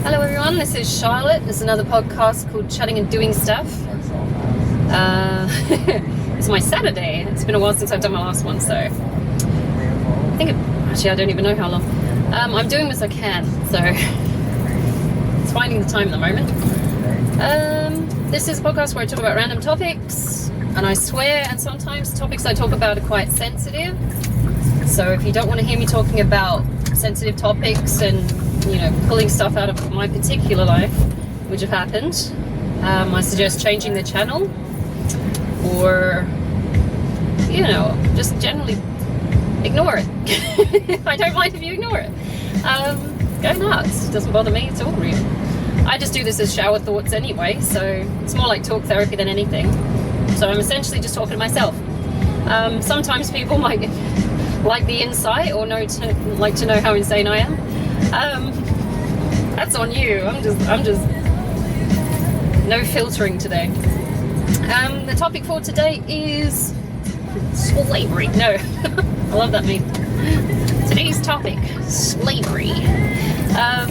Hello everyone, this is Charlotte. This is another podcast called Chatting and Doing Stuff. It's my Saturday. It's been a while since I've done my last one, so I don't even know how long. I'm doing this I can, so it's finding the time at the moment. This is a podcast where I talk about random topics, and I swear, and sometimes topics I talk about are quite sensitive. So if you don't want to hear me talking about sensitive topics and pulling stuff out of my particular life, which have happened, I suggest changing the channel, or just generally ignore it. I don't mind if you ignore it. Go nuts. It doesn't bother me. It's all real. I just do this as shower thoughts anyway, so it's more like talk therapy than anything. So I'm essentially just talking to myself. Sometimes people might like the insight or like to know how insane I am. That's on you. I'm just no filtering today. The topic for today is slavery. No, I love that meme. Today's topic, slavery. I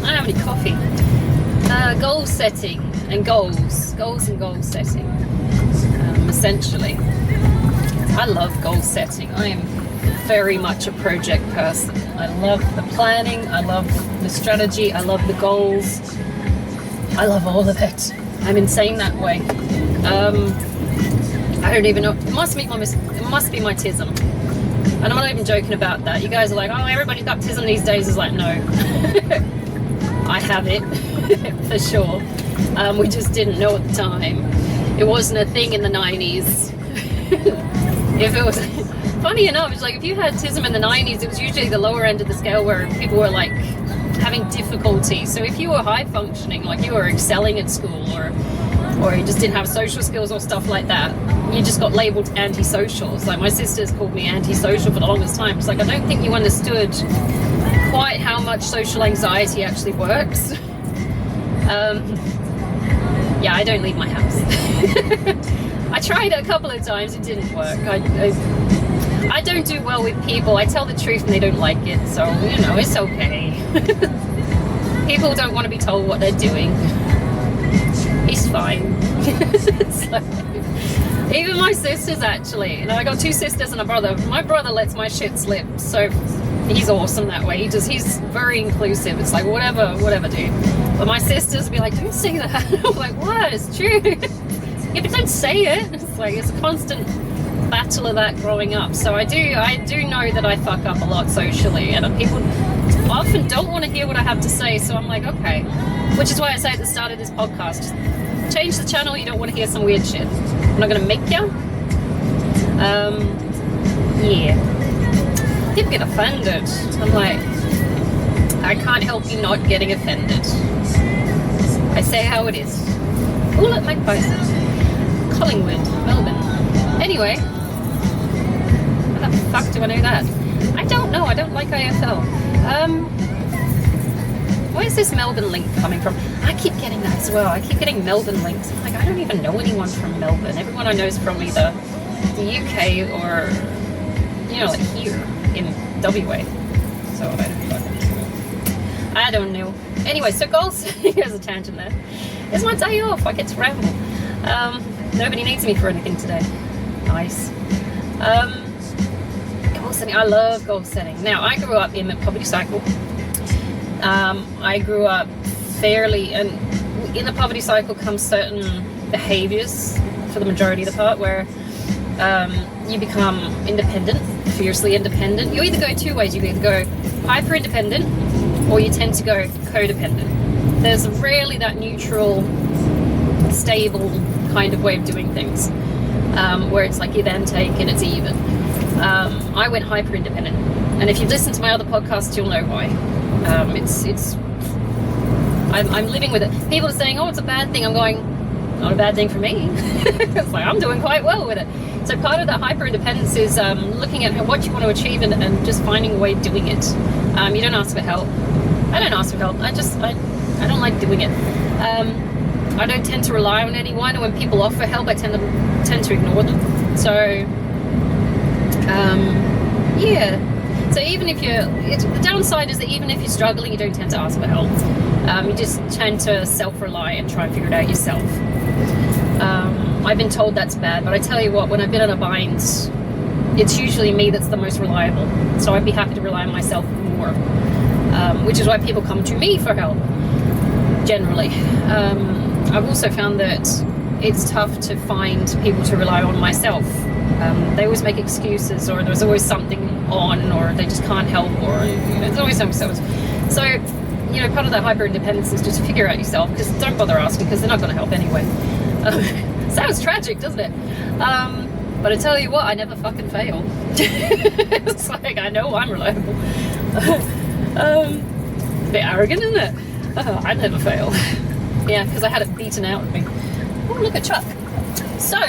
don't have any coffee. Goal setting and goals and goal setting. Essentially, I love goal setting. I am very much a project person. I love the planning, I love the strategy, I love the goals, I love all of it. I'm insane that way. I don't even know, it must be my tism. And I'm not even joking about that. You guys are like, oh, everybody's got tism these days. It's like, no. I have it, for sure. We just didn't know at the time. It wasn't a thing in the 90s. If it was... Funny enough, it's like if you had tism in the 90s, it was usually the lower end of the scale where people were like having difficulty. So if you were high functioning, like you were excelling at school, or you just didn't have social skills or stuff like that, you just got labeled antisocial. It's like my sisters called me antisocial for the longest time. It's like, I don't think you understood quite how much social anxiety actually works. Yeah, I don't leave my house. I tried it a couple of times, it didn't work. I don't do well with people. I tell the truth and they don't like it, so it's okay. People don't want to be told what they're doing. It's fine. So, even my sisters, actually, I got two sisters and a brother. My brother lets my shit slip, so he's awesome that way. He's very inclusive. It's like, whatever, dude. But my sisters will be like, don't say that. I'm like, what? It's true. Yeah, but don't say it. It's like, it's a constant battle of that growing up. So I do know that I fuck up a lot socially, and people often don't want to hear what I have to say, so I'm like, okay. Which is why I say at the start of this podcast, just change the channel. You don't want to hear some weird shit. I'm not gonna make you. Yeah. People get offended. I'm like, I can't help you not getting offended. I say how it is. Oh, look, magpies. Collingwood, Melbourne. Anyway, how the fuck do I know that? I don't know. I don't like IFL. Where's this Melbourne link coming from? I keep getting that as well. I keep getting Melbourne links. I'm like, I don't even know anyone from Melbourne. Everyone I know is from either the UK or, like here in WA. So I don't know. Anyway, so goals. Here's a tangent there. It's my day off. I get to ramble. Nobody needs me for anything today. Nice. Goal setting. I love goal setting. Now, I grew up in the poverty cycle. I grew up fairly, and in the poverty cycle comes certain behaviors for the majority of the part where you become independent, fiercely independent. You either go two ways. You either go hyper independent or you tend to go codependent. There's rarely that neutral, stable kind of way of doing things, where it's like give and take and it's even. I went hyper independent, and if you've listened to my other podcasts, you'll know why. I'm living with it. People are saying, oh, it's a bad thing. I'm going, not a bad thing for me. It's like, I'm doing quite well with it. So part of that hyper independence is looking at what you want to achieve and just finding a way of doing it. You don't ask for help. I don't ask for help. I don't like doing it. I don't tend to rely on anyone, and when people offer help, I tend to ignore them. So, yeah. So even if the downside is that even if you're struggling, you don't tend to ask for help. You just tend to self-rely and try and figure it out yourself. I've been told that's bad, but I tell you what, when I've been in a bind, it's usually me that's the most reliable. So I'd be happy to rely on myself more, which is why people come to me for help, generally. I've also found that it's tough to find people to rely on myself. They always make excuses, or there's always something on, or they just can't help, or there's always something. So, part of that hyper independence is just to figure out yourself, because don't bother asking, because they're not going to help anyway. Sounds tragic, doesn't it? But I tell you what, I never fucking fail. It's like, I know I'm reliable. A bit arrogant, isn't it? I never fail. Yeah, because I had it beaten out of me. Oh, look at Chuck. So,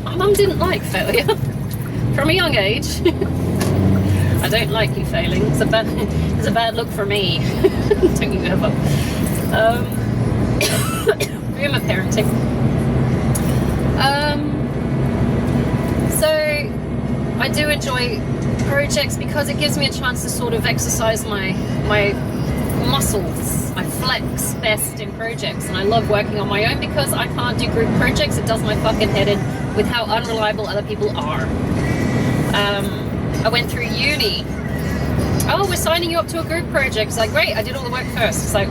my mum didn't like failure from a young age. I don't like you failing. It's a bad look for me. Don't you ever. Boomer parenting. So I do enjoy projects because it gives me a chance to sort of exercise my muscles. I flex best in projects, and I love working on my own because I can't do group projects. It does my fucking head in with how unreliable other people are. I went through uni. Oh, we're signing you up to a group project. It's like, great, I did all the work first. It's like,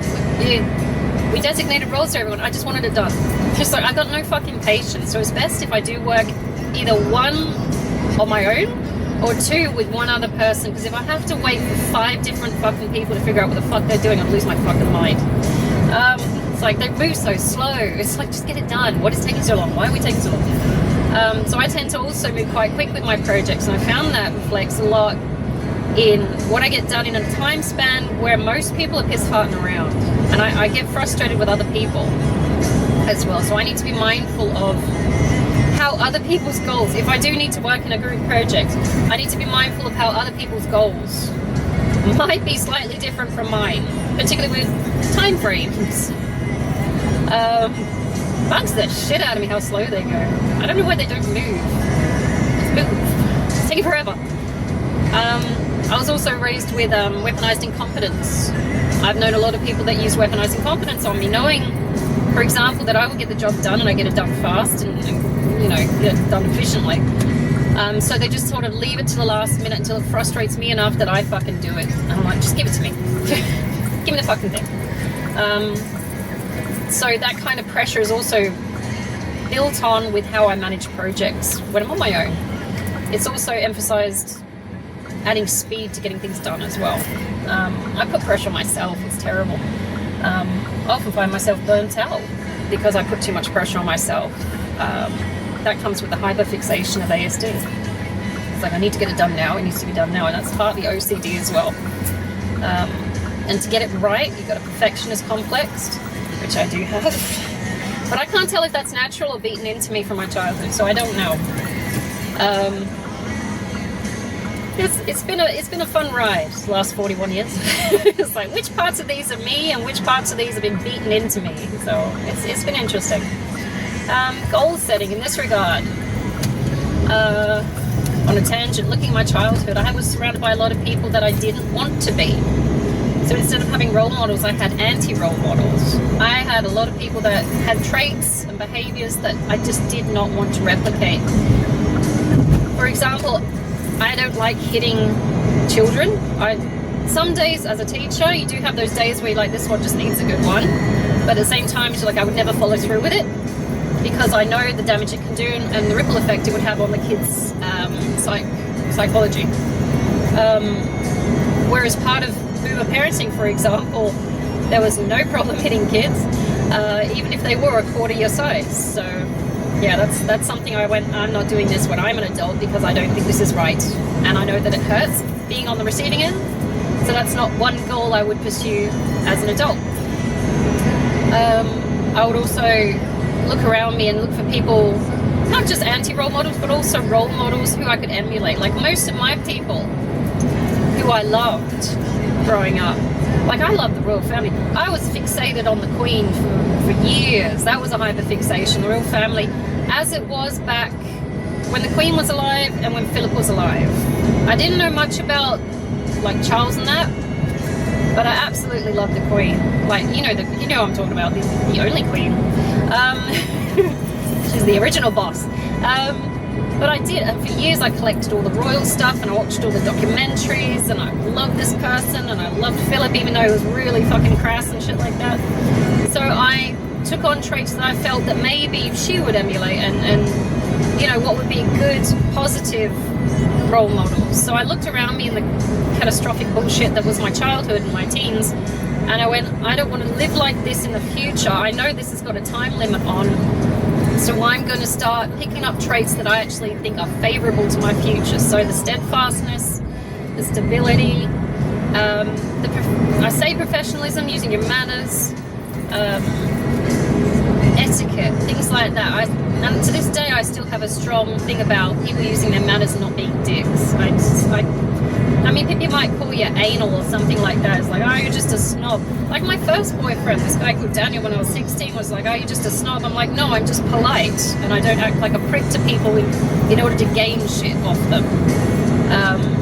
we designated roles to everyone. I just wanted it done. Just like, I got no fucking patience. So it's best if I do work either one on my own or two with one other person, because if I have to wait for 5 different fucking people to figure out what the fuck they're doing, I'll lose my fucking mind. It's like, they move so slow. It's like, just get it done. What is taking so long? Why are we taking so long? So I tend to also move quite quick with my projects, and I found that reflects a lot in what I get done in a time span where most people are piss-farting around, and I get frustrated with other people as well. So I need to be mindful of how other people's goals, if I do need to work in a group project, I need to be mindful of how other people's goals might be slightly different from mine, particularly with time frames. Bugs the shit out of me how slow they go. I don't know why they don't move. Just move. It's taking forever. I was also raised with weaponized incompetence. I've known a lot of people that use weaponized incompetence on me, knowing, for example, that I will get the job done and I get it done fast and get it done efficiently. So they just sort of leave it to the last minute until it frustrates me enough that I fucking do it. And I'm like, just give it to me. Give me the fucking thing. So that kind of pressure is also built on with how I manage projects when I'm on my own. It's also emphasized adding speed to getting things done as well. I put pressure on myself. It's terrible. I often find myself burnt out because I put too much pressure on myself. That comes with the hyperfixation of ASD. It's like, I need to get it done now. It needs to be done now, and that's partly OCD as well. And to get it right, you've got a perfectionist complex, which I do have. But I can't tell if that's natural or beaten into me from my childhood, so I don't know. It's been a fun ride the last 41 years. It's like, which parts of these are me and which parts of these have been beaten into me. So it's been interesting. Goal setting in this regard. On a tangent, looking at my childhood, I was surrounded by a lot of people that I didn't want to be. So instead of having role models, I had anti-role models. I had a lot of people that had traits and behaviors that I just did not want to replicate. For example, I don't like hitting children. Some days as a teacher, you do have those days where you're like, this one just needs a good one. But at the same time, you're like, I would never follow through with it because I know the damage it can do and the ripple effect it would have on the kids' psychology. Whereas part of boomer parenting, for example, there was no problem hitting kids, even if they were a quarter your size. So yeah, that's something I went, I'm not doing this when I'm an adult because I don't think this is right. And I know that it hurts being on the receiving end. So that's not one goal I would pursue as an adult. I would also look around me and look for people, not just anti-role models, but also role models who I could emulate. Like most of my people who I loved growing up, like I loved the royal family. I was fixated on the Queen for years. That was a hyperfixation, the royal family, as it was back when the Queen was alive and when Philip was alive. I didn't know much about like Charles and that, But I absolutely love the Queen. Like, you know what I'm talking about, the only Queen. She's the original boss. But I did, and for years I collected all the royal stuff, and I watched all the documentaries, and I loved this person, and I loved Philip, even though he was really fucking crass and shit like that. So I took on traits that I felt that maybe she would emulate, and you know, what would be good, positive role models. So I looked around me in the catastrophic bullshit that was my childhood and my teens, and I went, I don't want to live like this in the future. I know this has got a time limit on, so I'm going to start picking up traits that I actually think are favorable to my future. So the steadfastness, the stability, I say professionalism, using your manners, etiquette, things like that. And to this day I still have a strong thing about people using their manners and not being dicks. I mean, people might call you anal or something like that. It's like, oh, you're just a snob. Like my first boyfriend, this guy called Daniel, when I was 16, was like, oh, you're just a snob. I'm like, no, I'm just polite, and I don't act like a prick to people in order to gain shit off them.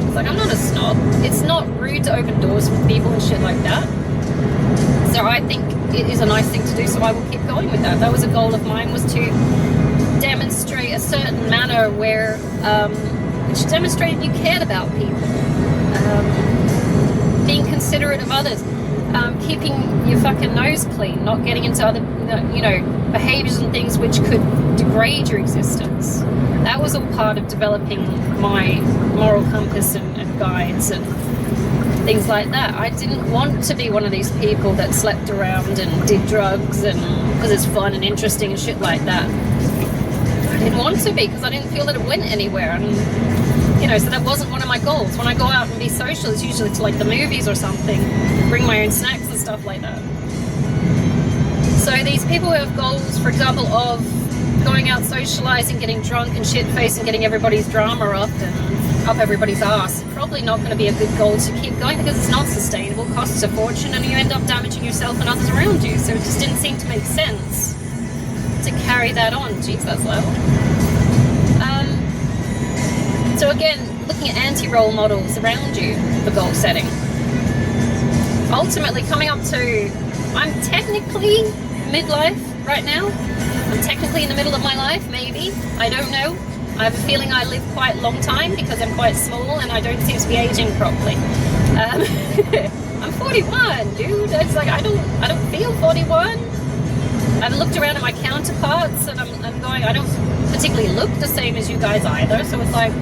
It's like, I'm not a snob. It's not rude to open doors for people and shit like that. So I think it is a nice thing to do, so I will keep going with that. That was a goal of mine, was to demonstrate a certain manner where which demonstrated you cared about people, being considerate of others, keeping your fucking nose clean, not getting into other, you know, behaviors and things which could degrade your existence. That was all part of developing my moral compass and guides and things like that. I didn't want to be one of these people that slept around and did drugs and because it's fun and interesting and shit like that. I didn't want to be, because I didn't feel that it went anywhere, and you know, so that wasn't one of my goals. When I go out and be social, it's usually to like the movies or something, bring my own snacks and stuff like that. So these people who have goals, for example, of going out socializing, getting drunk and shit-faced and getting everybody's drama up and up everybody's ass, probably not going to be a good goal to keep going, because it's not sustainable, costs a fortune, and you end up damaging yourself and others around you. So it just didn't seem to make sense to carry that on. Jeez, that's loud. So again, looking at anti-role models around you for goal setting. Ultimately coming up to, I'm technically midlife right now. I'm technically in the middle of my life, maybe. I don't know. I have a feeling I live quite a long time because I'm quite small and I don't seem to be aging properly. I'm 41, dude. It's like I don't feel 41. I've looked around at my counterparts and I'm going, I don't particularly look the same as you guys either. So it's like,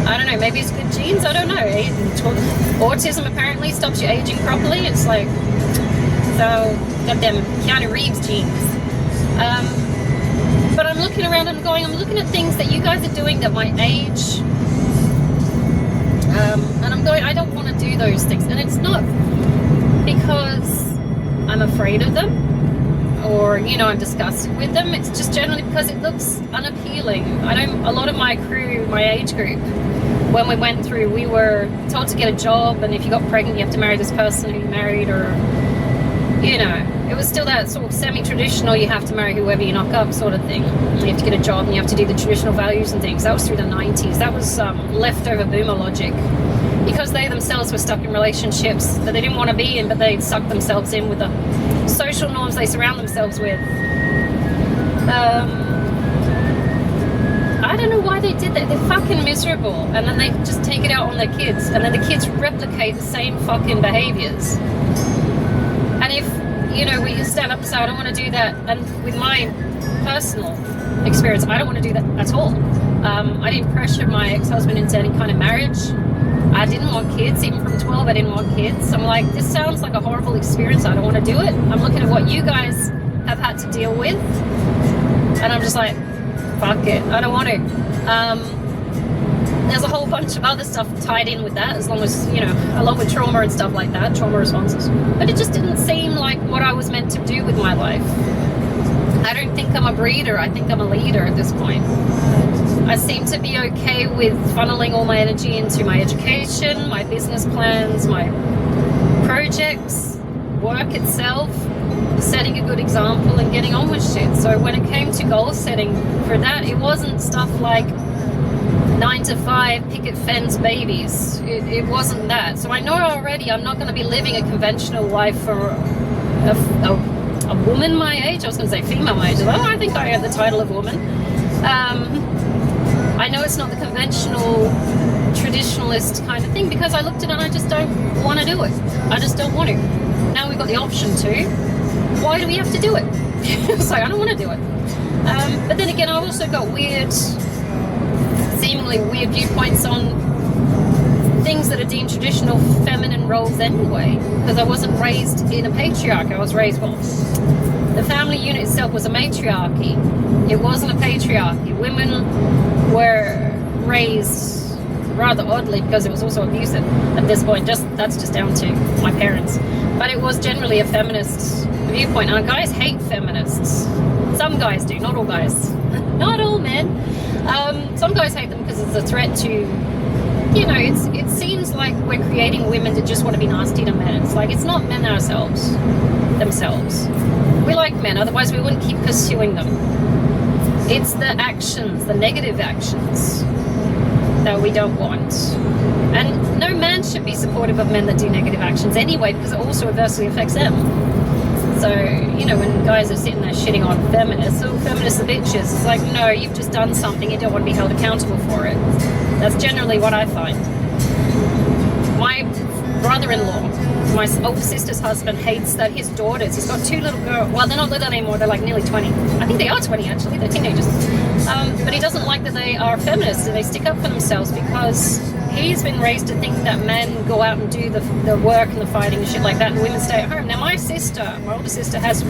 I don't know, maybe it's good genes, I don't know. Autism apparently stops you aging properly. It's like, so, goddamn Keanu Reeves genes. But I'm looking around and I'm looking at things that you guys are doing that my age, and I'm going, I don't want to do those things. And it's not because I'm afraid of them or, you know, I'm disgusted with them. It's just generally because it looks unappealing. A lot of my crew, my age group, when we went through, we were told to get a job, and if you got pregnant, you have to marry this person who you married, or, you know, it was still that sort of semi-traditional, you have to marry whoever you knock up sort of thing. You have to get a job and you have to do the traditional values and things. That was through the 90s. That was leftover boomer logic, because they themselves were stuck in relationships that they didn't want to be in, but they sucked themselves in with the social norms they surround themselves with. I don't know why they did that. They're fucking miserable, and then they just take it out on their kids, and then the kids replicate the same fucking behaviors. And if, you know, we stand up and say, I don't want to do that, and with my personal experience, I don't want to do that at all. I didn't pressure my ex-husband into any kind of marriage. I didn't want kids. Even from 12, I didn't want kids. I'm like, this sounds like a horrible experience. I don't want to do it. I'm looking at what you guys have had to deal with, and I'm just like, fuck it, I don't want to. There's a whole bunch of other stuff tied in with that, as long as, you know, along with trauma and stuff like that, trauma responses. But it just didn't seem like what I was meant to do with my life. I don't think I'm a breeder. I think I'm a leader at this point. I seem to be okay with funneling all my energy into my education, my business plans, my projects, work itself, setting a good example and getting on with shit. So when it came to goal setting for that, it wasn't stuff like 9 to 5 picket fence babies. It wasn't that. So I know already I'm not going to be living a conventional life for a woman my age. I was going to say female my age. Oh, I think I have the title of woman. I know it's not the conventional traditionalist kind of thing, because I looked at it and I just don't want to do it. I just don't want to. Now we've got the option to. Why do we have to do it? So I don't want to do it. But then again, I've also got seemingly weird viewpoints on things that are deemed traditional feminine roles anyway, because I wasn't raised in a patriarchy. I was raised, well, the family unit itself was a matriarchy. It wasn't a patriarchy. Women were raised rather oddly, because it was also abusive at this point. That's just down to my parents. But it was generally a feminist viewpoint, and guys hate feminists. Some guys do, not all guys. Not all men. Some guys hate them because it's a threat to, it seems like we're creating women that just want to be nasty to men. It's like, it's not men themselves. We like men, otherwise we wouldn't keep pursuing them. It's the actions, the negative actions, that we don't want. And no man should be supportive of men that do negative actions anyway, because it also adversely affects them. So, when guys are sitting there shitting on feminists, oh, feminists are bitches, it's like, no, you've just done something, you don't want to be held accountable for it. That's generally what I find. My brother-in-law, my older sister's husband, hates that his daughters, he's got 2 little girls, well, they're not little anymore, they're like nearly 20. I think they are 20 actually, they're teenagers. But he doesn't like that they are feminists and they stick up for themselves, because he's been raised to think that men go out and do the work and the fighting and shit like that, and women stay at home. Now my older sister, has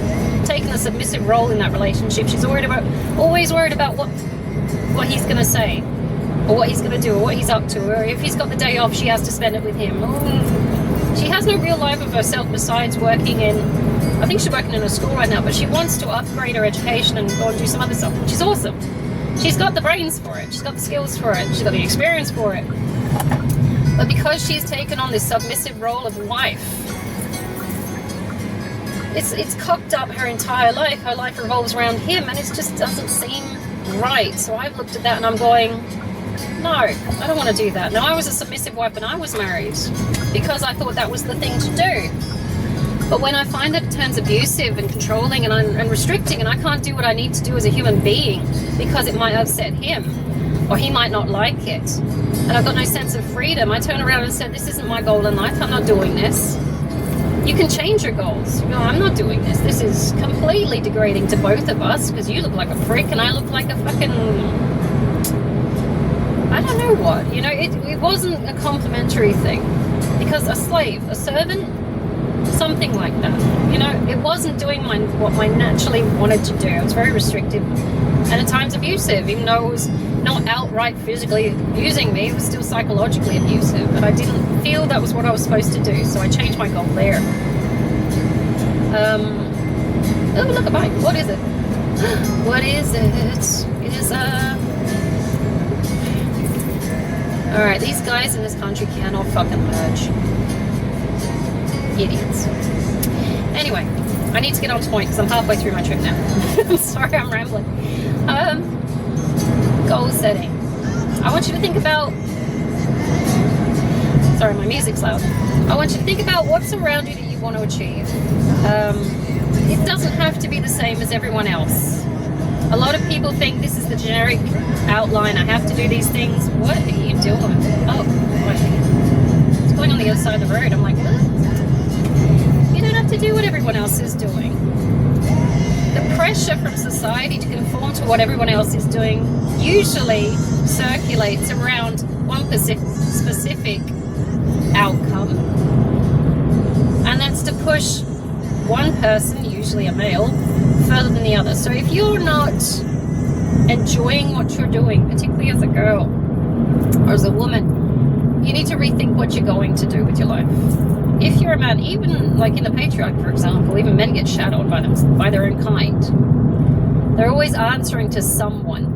taken a submissive role in that relationship. She's always worried about what he's going to say, or what he's going to do, or what he's up to, or if he's got the day off, she has to spend it with him. She has no real life of herself besides working in, I think she's working in a school right now, but she wants to upgrade her education and go and do some other stuff, which is awesome. She's got the brains for it, she's got the skills for it, she's got the experience for it. But because she's taken on this submissive role of wife, it's cocked up her entire life. Her life revolves around him, and it just doesn't seem right. So I've looked at that and I'm going, no, I don't want to do that. Now, I was a submissive wife when I was married, because I thought that was the thing to do. But when I find that it turns abusive and controlling and restricting, and I can't do what I need to do as a human being because it might upset him, or he might not like it, and I've got no sense of freedom, I turn around and said, this isn't my goal in life, I'm not doing this. You can change your goals. You go, I'm not doing this. This is completely degrading to both of us, because you look like a prick and I look like a fucking, I don't know what. It wasn't a complimentary thing, because a slave, a servant, something like that, it wasn't doing what I naturally wanted to do. It was very restrictive and at times abusive, even though it was not outright physically abusing me, it was still psychologically abusive, and I didn't feel that was what I was supposed to do, so I changed my goal there. Oh, look, a bike. What is it? What is it? It is alright, these guys in this country cannot fucking merge. Idiots. Anyway, I need to get on to point because I'm halfway through my trip now. I'm sorry, I'm rambling. Goal setting. I want you to think about, sorry, my music's loud. I want you to think about what's around you that you want to achieve. It doesn't have to be the same as everyone else. A lot of people think this is the generic outline. I have to do these things. What are you doing? Oh, it's going on the other side of the road. I'm like, what? You don't have to do what everyone else is doing. The pressure from society to conform to what everyone else is doing usually circulates around one specific outcome, and that's to push one person, usually a male, further than the other. So if you're not enjoying what you're doing, particularly as a girl or as a woman, you need to rethink what you're going to do with your life. If you're a man, even like in the patriarchy, for example, even men get shat on by their own kind. They're always answering to someone.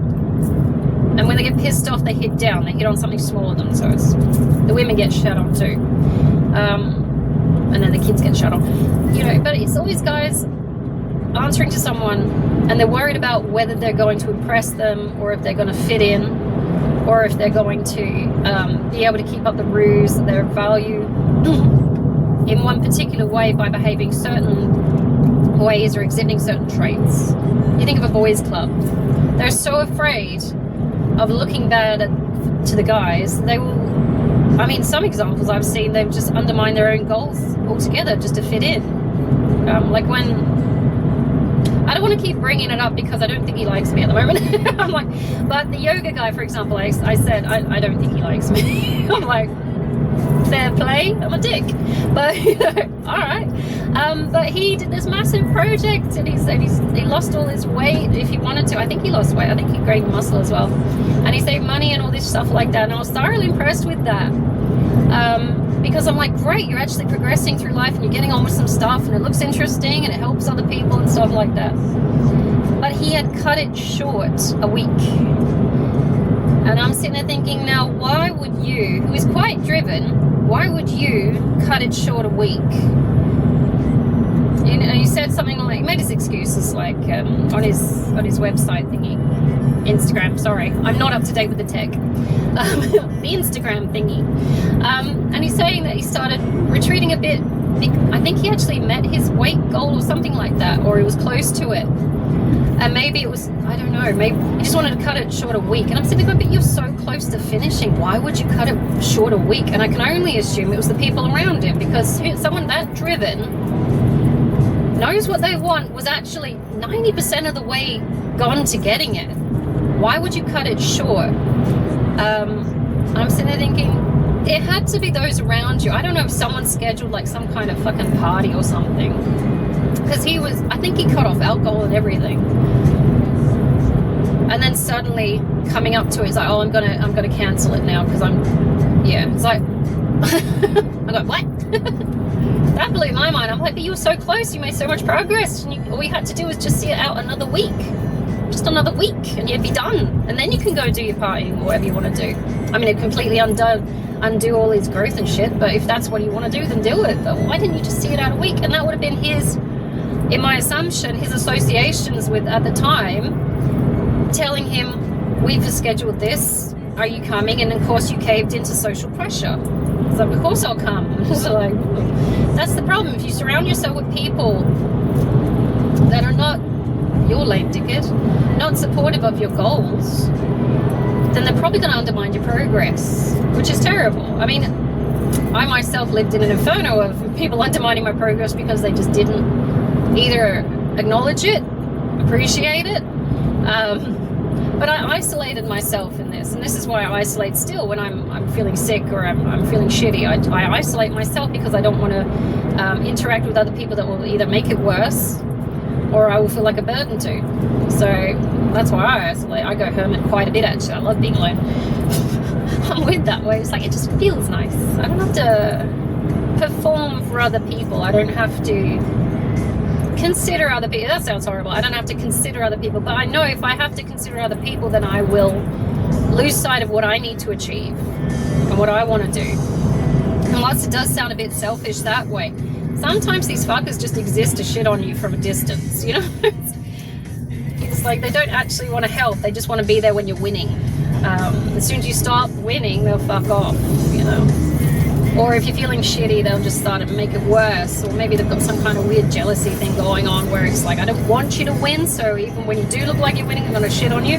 And when they get pissed off, they hit down. They hit on something smaller than them. So the women get shat on too. And then the kids get shat on. But it's always guys answering to someone, and they're worried about whether they're going to impress them, or if they're going to fit in, or if they're going to be able to keep up the ruse, their value in one particular way by behaving certain ways or exhibiting certain traits. You think of a boys' club. They're so afraid of looking bad to the guys, they will, I mean, some examples I've seen, they've just undermined their own goals altogether just to fit in. Like when, I don't want to keep bringing it up because I don't think he likes me at the moment. I'm like, but the yoga guy, for example, I said, I don't think he likes me. I'm like, fair play, I'm a dick. But, you know, all right. But he did this massive project, and he said he lost all his weight if he wanted to. I think he lost weight. I think he gained muscle as well. And he saved money and all this stuff like that. And I was thoroughly impressed with that. Because I'm like, great, you're actually progressing through life and you're getting on with some stuff and it looks interesting and it helps other people and stuff like that. But he had cut it short a week. And I'm sitting there thinking, now why would you, who is quite driven, why would you cut it short a week? You know, he said something like, he made his excuses like on his website thingy, Instagram, sorry, I'm not up to date with the tech, the Instagram thingy, and he's saying that he started retreating a bit. I think he actually met his weight goal or something like that, or he was close to it, and maybe it was, I don't know, maybe he just wanted to cut it short a week. And I'm sitting there, but you're so close to finishing, why would you cut it short a week? And I can only assume it was the people around him, because someone that driven knows what they want was actually 90% of the way gone to getting it. Why would you cut it short? I'm sitting there thinking, it had to be those around you. I don't know if someone scheduled like some kind of fucking party or something, because I think he cut off alcohol and everything, and then suddenly coming up to it, it's like, oh, I'm gonna cancel it now because it's like I go, what? That blew my mind. I'm like, but you were so close, you made so much progress, and all we had to do was just see it out another week. Just another week and you'd be done, and then you can go do your partying or whatever you want to do. I mean, it completely undo all his growth and shit, but if that's what you want to do, then do it. But why didn't you just see it out a week? And that would have been his, in my assumption, his associations with, at the time, telling him, we've scheduled this, are you coming? And of course you caved into social pressure. It's like, of course I'll come. So like, that's the problem. If you surround yourself with people that are not your lame ticket, not supportive of your goals, then they're probably going to undermine your progress, which is terrible. I mean, I myself lived in an inferno of people undermining my progress because they just didn't either acknowledge it, appreciate it. But I isolated myself in this, and this is why I isolate still when I'm feeling sick or I'm feeling shitty. I isolate myself because I don't want to interact with other people that will either make it worse or I will feel like a burden to. So that's why I isolate. I go hermit quite a bit, actually. I love being alone. I'm weird that way. It's like, it just feels nice. I don't have to perform for other people. I don't have to consider other people. That sounds horrible. I don't have to consider other people, but I know if I have to consider other people, then I will lose sight of what I need to achieve and what I want to do. And whilst it does sound a bit selfish that way, sometimes these fuckers just exist to shit on you from a distance, you know? It's like they don't actually want to help. They just want to be there when you're winning. As soon as you stop winning, they'll fuck off, you know? Or if you're feeling shitty, they'll just start to make it worse. Or maybe they've got some kind of weird jealousy thing going on where it's like, I don't want you to win, so even when you do look like you're winning, I'm going to shit on you.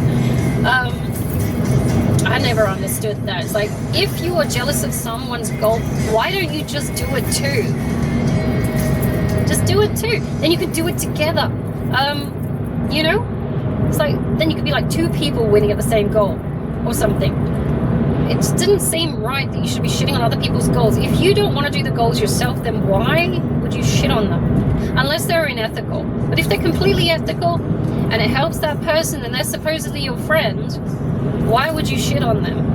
I never understood that. It's like, if you are jealous of someone's goal, why don't you just do it too? Just do it too. Then you could do it together. You know? It's like, then you could be like two people winning at the same goal or something. It just didn't seem right that you should be shitting on other people's goals. If you don't want to do the goals yourself, then why would you shit on them? Unless they're unethical. But if they're completely ethical and it helps that person and they're supposedly your friend, why would you shit on them?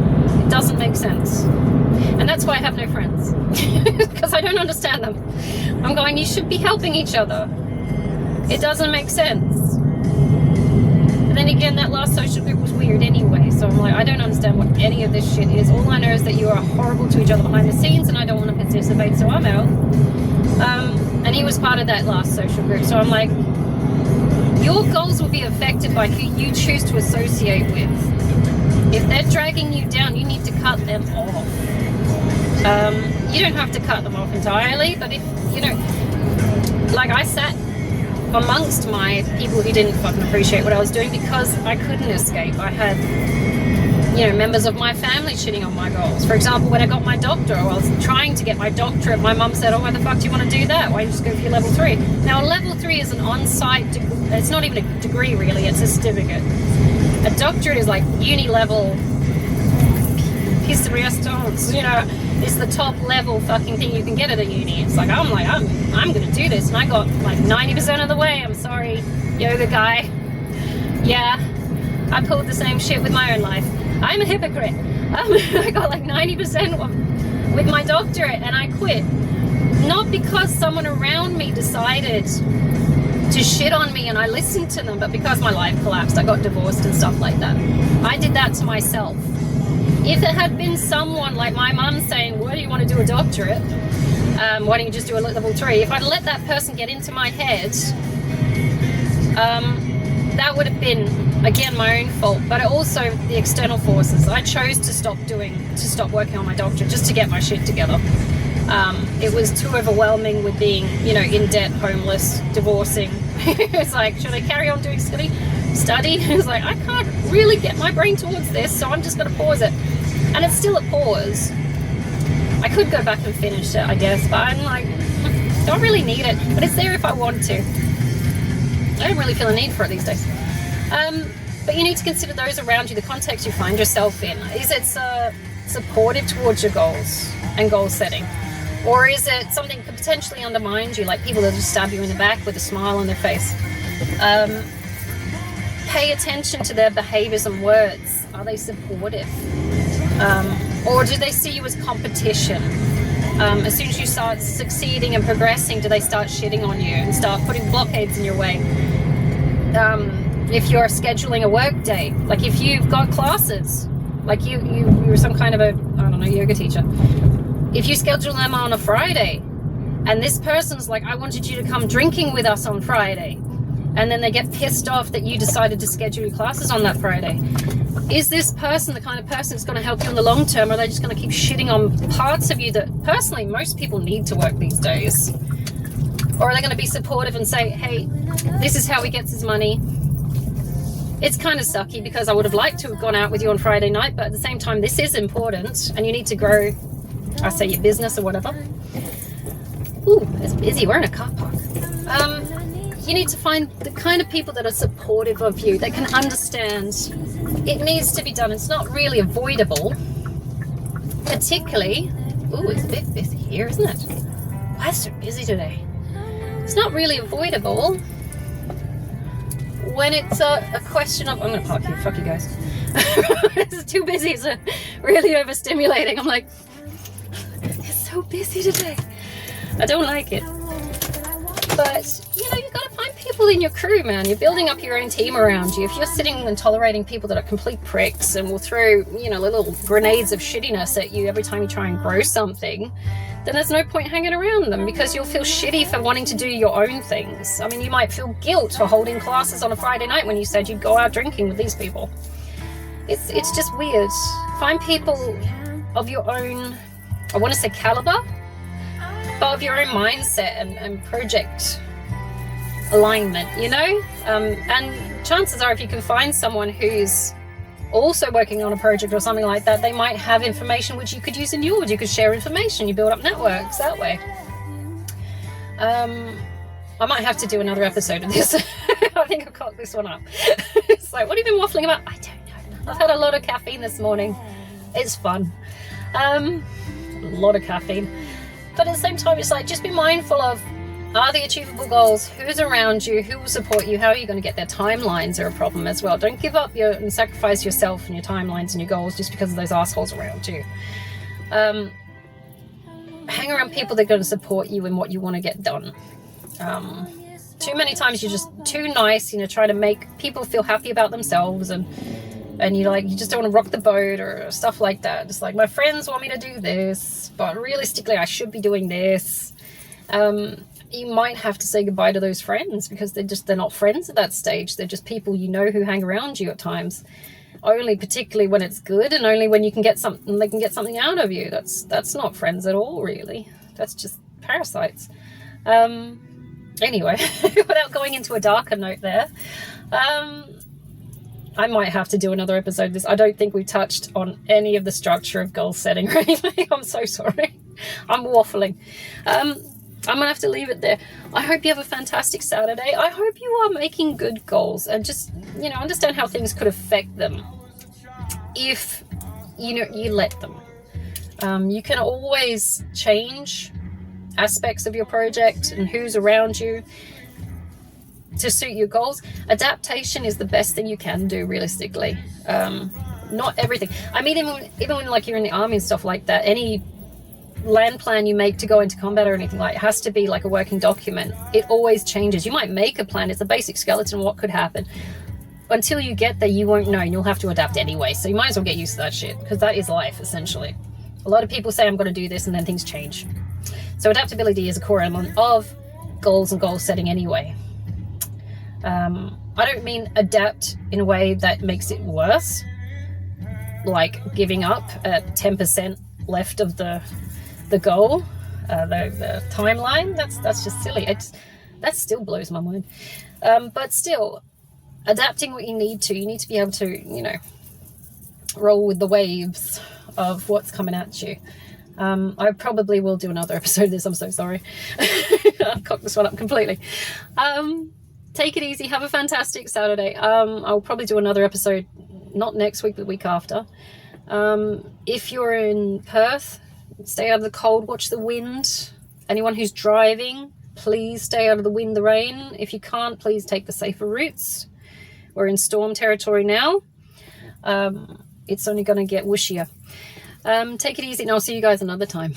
It doesn't make sense. And that's why I have no friends. Because I don't understand them. I'm going, you should be helping each other. It doesn't make sense. But then again, that last social group was weird anyway. So I'm like, I don't understand what any of this shit is. All I know is that you are horrible to each other behind the scenes and I don't want to participate, so I'm out. And he was part of that last social group. So I'm like, your goals will be affected by who you choose to associate with. If they're dragging you down, you need to cut them off. You don't have to cut them off entirely, but if, you know, like I sat amongst my people who didn't fucking appreciate what I was doing because I couldn't escape. I had, you know, members of my family shitting on my goals. For example, when I got my doctorate, or I was trying to get my doctorate, my mum said, oh, why the fuck do you want to do that? Why don't you just go for your level 3? Now, a level 3 is an on-site degree. It's not even a degree, really. It's a certificate. A doctorate is like uni-level piece de resistance, you know. It's the top level fucking thing you can get at a uni. It's like, I'm going to do this. And I got like 90% of the way. I'm sorry, yoga guy. Yeah, I pulled the same shit with my own life. I'm a hypocrite. I got like 90% with my doctorate and I quit. Not because someone around me decided to shit on me and I listened to them, but because my life collapsed. I got divorced and stuff like that. I did that to myself. If it had been someone like my mum saying, why do you want to do a doctorate? Why don't you just do a level 3? If I'd let that person get into my head, that would have been, again, my own fault, but also the external forces. I chose to stop working on my doctorate just to get my shit together. It was too overwhelming with being, you know, in debt, homeless, divorcing. It's like, should I carry on doing study? It's like, I can't really get my brain towards this, so I'm just going to pause it. And it's still a pause. I could go back and finish it, I guess, but I'm like, don't really need it, but it's there if I want to. I don't really feel a need for it these days. But you need to consider those around you, the context you find yourself in. Is it supportive towards your goals and goal setting? Or is it something that could potentially undermine you, like people that just stab you in the back with a smile on their face? Pay attention to their behaviors and words. Are they supportive? Or do they see you as competition? As soon as you start succeeding and progressing, do they start shitting on you and start putting blockades in your way? If you're scheduling a work day, like if you've got classes, like you're some kind of a, I don't know, yoga teacher. If you schedule them on a Friday and this person's like, I wanted you to come drinking with us on Friday, and then they get pissed off that you decided to schedule your classes on that Friday. Is this person the kind of person that's going to help you in the long term, or are they just going to keep shitting on parts of you that personally most people need to work these days? Or are they going to be supportive and say, hey, this is how he gets his money? It's kind of sucky because I would have liked to have gone out with you on Friday night, but at the same time, this is important and you need to grow, I say, your business or whatever. Ooh, it's busy. We're in a car park. You need to find the kind of people that are supportive of you, that can understand it needs to be done. It's not really avoidable, particularly, ooh, it's a bit busy here, isn't it? Why is it so busy today? It's not really avoidable when it's a question of, I'm going to park here, fuck you guys. It's too busy, it's really overstimulating. I'm like, it's so busy today. I don't like it. But, you know, you've got to find people in your crew, man. You're building up your own team around you. If you're sitting and tolerating people that are complete pricks and will throw, you know, little grenades of shittiness at you every time you try and grow something, then there's no point hanging around them, because you'll feel shitty for wanting to do your own things. I mean, you might feel guilt for holding classes on a Friday night when you said you'd go out drinking with these people. It's just weird. Find people of your own, I want to say caliber, but of your own mindset and project alignment, you know? And chances are, if you can find someone who's also working on a project or something like that, they might have information which you could use in yours. You could share information, you build up networks that way. I might have to do another episode of this. I think I've cocked this one up. It's like, what have you been waffling about? I don't know. I've had a lot of caffeine this morning. It's fun. A lot of caffeine. But at the same time, it's like, just be mindful of, are the achievable goals? Who's around you? Who will support you? How are you going to get there? Timelines are a problem as well. Don't give up and sacrifice yourself and your timelines and your goals just because of those assholes around you. Hang around people that are going to support you in what you want to get done. Too many times you're just too nice, you know, trying to make people feel happy about themselves, and you just don't want to rock the boat or stuff like that. It's like, my friends want me to do this, but realistically I should be doing this. You might have to say goodbye to those friends, because they're not friends at that stage. They're just people you know who hang around you at times. only particularly when it's good, and only when you can get something, they can get something out of you. That's not friends at all, really. That's just parasites. Anyway, without going into a darker note there, I might have to do another episode of this. I don't think we touched on any of the structure of goal setting or anything. I'm so sorry. I'm waffling. I'm gonna have to leave it there. I hope you have a fantastic Saturday. I hope you are making good goals and just, you know, understand how things could affect them if, you know, you let them. You can always change aspects of your project and who's around you to suit your goals. Adaptation is the best thing you can do, realistically. Not everything. I mean, even when like you're in the army and stuff like that, any land plan you make to go into combat or anything like it has to be like a working document. It always changes. You might make a plan, it's a basic skeleton of what could happen. Until you get there, you won't know, and you'll have to adapt anyway. So you might as well get used to that shit, because that is life, essentially. A lot of people say, I'm going to do this, and then things change. So adaptability is a core element of goals and goal setting anyway. I don't mean adapt in a way that makes it worse, like giving up at 10% left of the goal, the timeline. That's just silly. That still blows my mind. But still, adapting what you need to be able to, you know, roll with the waves of what's coming at you. I probably will do another episode of this. I'm so sorry. I've cocked this one up completely. Take it easy. Have a fantastic Saturday. I'll probably do another episode, not next week, but the week after. If you're in Perth, stay out of the cold, watch the wind. Anyone who's driving, please stay out of the wind, the rain. If you can't, please take the safer routes. We're in storm territory now. It's only going to get whooshier. Take it easy, and I'll see you guys another time.